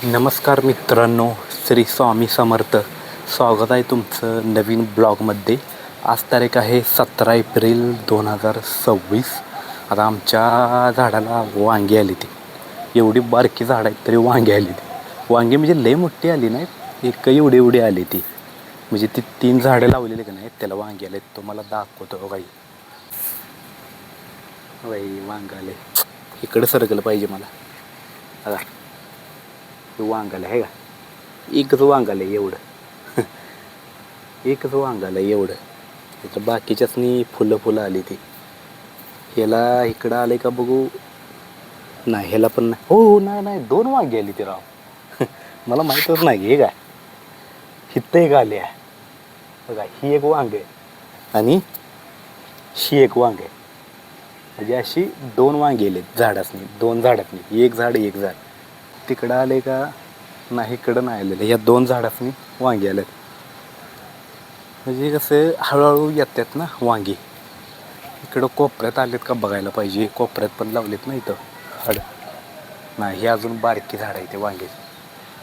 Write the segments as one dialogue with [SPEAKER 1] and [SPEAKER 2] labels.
[SPEAKER 1] नमस्कार मित्रांनो, श्री स्वामी समर्थ. स्वागत आहे तुमचं नवीन ब्लॉगमध्ये. आज तारीख आहे 17 एप्रिल 2026. आता आमच्या झाडाला वांगी आली ती. एवढी बारकी झाड आहेत तरी वांगी आली ती. वांगी म्हणजे लई मोठी आली नाही, एक एवढी आली ती. म्हणजे ती 3 झाडं लावलेली का नाही त्याला वांगी आले. तुम्हाला दाखवतो काही बाई वांग आले. इकडं सरकलं पाहिजे मला. आता वांगाला आहे का, एकच वांगाला एवढं एकच वांगाला एवढं. तर बाकीच्याचनी फुलं आली ती. ह्याला इकडं आले का बघू. नाही ह्याला पण नाही. हो नाही 2 वांगी आली ती राव मला माहीतच नाही. हे काय हित्त एक आली आहे बघा. ही एक वांग आहे आणि ही एक वांग आहे. म्हणजे अशी 2 वांगी आले झाडासनी, 2 झाडातनी. एक झाड तिकडं आले का नाही, इकडं नाही आलेले. या 2 झाडासनी वांगी आलेत. म्हणजे कसं हळूहळू येतात ना वांगी. इकडं कोपऱ्यात आलेत का बघायला पाहिजे. कोपऱ्यात पण लावलेत ना इथं हड. नाही ही अजून बारकी झाड आहे ते वांग्याची.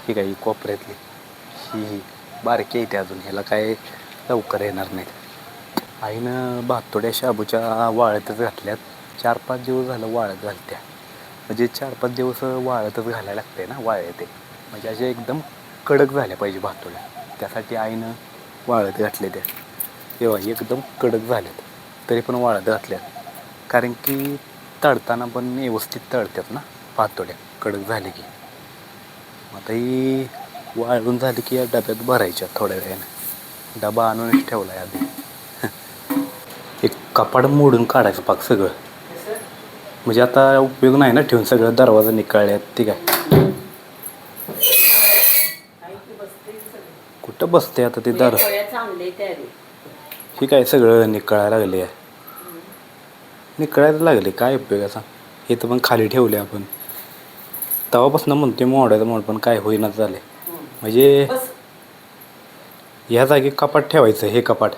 [SPEAKER 1] ठीक आहे, ही कोपऱ्यातली ही बारकी आहे ते अजून. ह्याला काय लवकर येणार नाहीत. आईनं भातोड्या शाबूच्या वाळतच घातल्यात. 4-5 दिवस झालं वाळत घालत्या. म्हणजे 4-5 दिवस वाळतच घालायला लागते ना, वाळते. म्हणजे अशा एकदम कडक झाल्या पाहिजे भातोड्या. त्यासाठी आईनं वाळत घातले त्या. तेव्हा एकदम कडक झाल्यात तरी पण वाळत घातल्यात. कारण की तळताना पण व्यवस्थित तळतात ना भातोड्या कडक झाले की. आता ही वाळून झाली की या डब्यात भरायच्या थोड्या वेळानं. डबा आणूनच ठेवला आहे आधी. एक कपाट मोडून काढायचं पाक सगळं. म्हणजे आता उपयोग नाही ना ठेवून, सगळं दरवाजा निकाळल्यात. ठीक आहे, कुठं बसते आता ते दर. ठीक आहे, सगळं निकाळायला लागले आहे. निकाळायला लागले काय उपयोगाचा. हे तर पण खाली ठेवले आपण. तेव्हापासून म्हणते मोड पण काय होईनाच झाले. म्हणजे ह्या जागी कपाट ठेवायचं. हे कपाट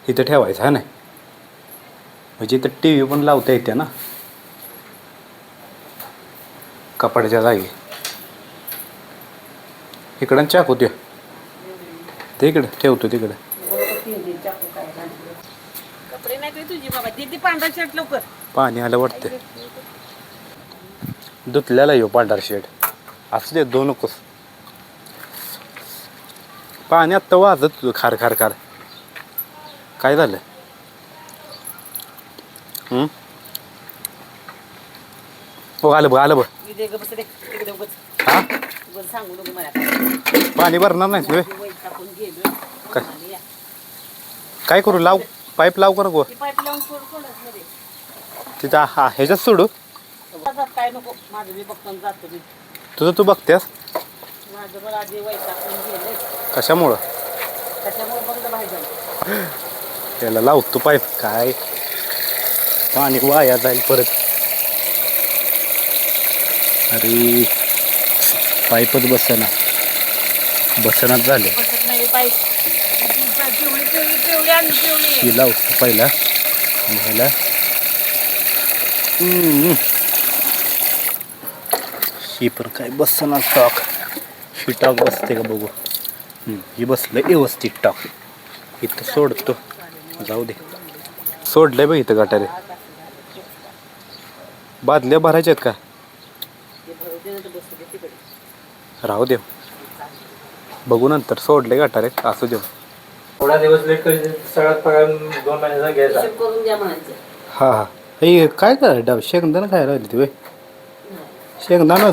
[SPEAKER 1] इथं ठेवायचं हा नाही. म्हणजे इथं टी व्ही पण लावता येते ना कपाटाच्या जागी. इकडं चाकू ते इकडं ठेवतो तिकडं. पाणी आलं वाटतं. धुतल्याला येऊ पांढरा शेड असू दे. 2 नकोस. पाणी आत्ता वाजत तुझं खार काय झालं. हो आलं बघ हा पाणी भरणार नाही तुझे. काय करू, लाव पाईप लाव का नको तिथं. हा ह्याच्यात सोडू. तुझं तू बघतेस कशामुळं. त्याला लावतो पाईप. काय पाणी वाया जाईल परत. अरे पाईपच बसनाच झाले. ही लावतो पहिला आणि ह्याला ही पण काय बसना टॉक. ही टॉक बसते का बघू. ही बसलं व्यवस्थित टॉक. इथं सोडतो, जाऊ दे. सोडलंय बघ इथं गटारे. बादल्या भरायच्या आहेत का. राहू दे, बघू नंतर. सोडले गटारे असू दे.
[SPEAKER 2] थोडा दिवस लेट करी सगळ्यात पगार 2 महिन्याचा घ्यायचा.
[SPEAKER 1] हा हे काय करायला शेंगदाणा खायला लागली ती. शेंगदाणा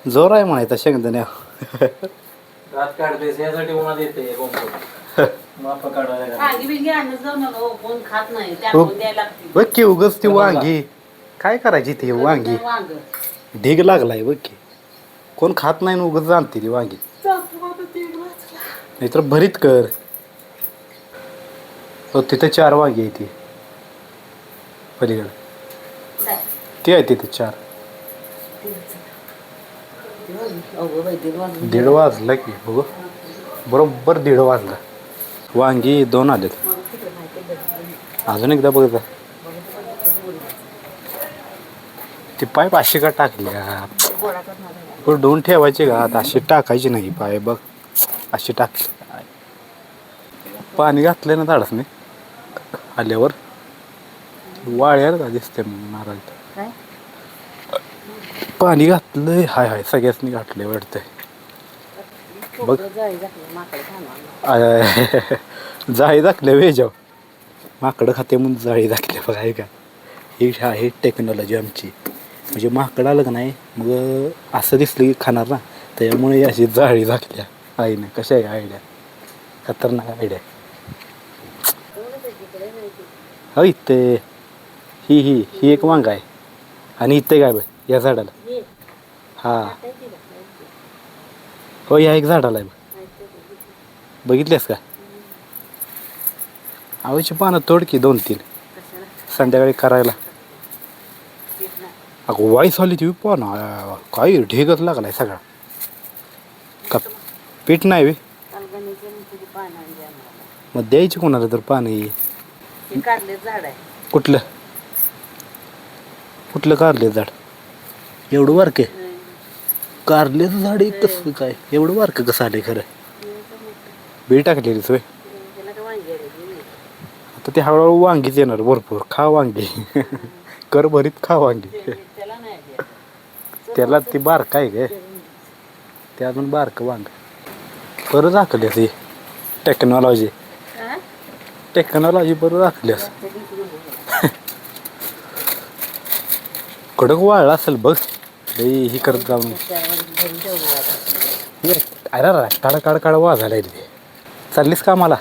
[SPEAKER 1] जोर आहे म्हणायचा शेंगदाण्या.
[SPEAKER 2] रात काढतेस यासाठी उन्हात येते.
[SPEAKER 1] बघ की उगच ती वांगी काय करायची. ती वांगी ढीग लागलाय बघ की. कोण खात नाही उगच जाणते ती वांगी. नाहीतर भरीत कर. हो तिथे 4 वांगी आहे ती पलीकडे. ती आहे तिथे 4. 1:30 वाजला की बघू. बरोबर 1:30 वाजला. वांगी 2 आलेत. अजून एकदा बघ. ती पाईप अशी का टाकल्या. कुरडून ठेवायची का आता अशी टाकायची नाही पाय बघ अशी टाक पाणी घातलंय ना झाडच नाही आल्यावर वाळ्याला का दिसते नारळ
[SPEAKER 3] काय
[SPEAKER 1] पाणी घातलंय हाय हाय सगळ्याच घातलंय वाटतंय बघ.
[SPEAKER 3] जाळी घातली माकडे खाणार
[SPEAKER 1] जाळी दाखल्या वेजाव माकडं खाते म्हणून जाळी दाखल्या बघा आहे का ही आहे टेक्नॉलॉजी आमची म्हणजे माकडं आलं का नाही मग असं दिसलं की खाणार ना त्यामुळे अशी जाळी दाखल्या आहे ना कशा आहे आयडिया खतरनाक आयडिया हो इथे ही एक वांग आहे आणि इथे काय बघ या झाडाला हा हो या एक झाडाला आहे बघ बघितलेस का आवडची पानं तोड की 2-3 संध्याकाळी करायला अगं वाईस आली ती पानं काय ढेगच लागलाय सगळा का पीठ नाही बे मग द्यायची कोणाला तर पाणी
[SPEAKER 3] काढले झाड आहे
[SPEAKER 1] कुठलं कारले झाड एवढं बारके कारल्याचं झाड एक कसं काय एवढं बारकं कसं आलंय खरं बी टाकलेली सोय
[SPEAKER 3] त्याला काय वांगी आली
[SPEAKER 1] आता ते हळूहळू वांगीच येणार भरपूर खा वांगी कर भरीत खा वांगी
[SPEAKER 3] त्याला नाही आली
[SPEAKER 1] त्याला ती बारक आहे काय ते अजून बारकं वांग बरं दाखवल्यास हे टेक्नॉलॉजी बरं दाखवल्यास कडक वाळला असेल बघ लई ही करत जाऊन अरे काढ वाजायला ते चाललीस का मला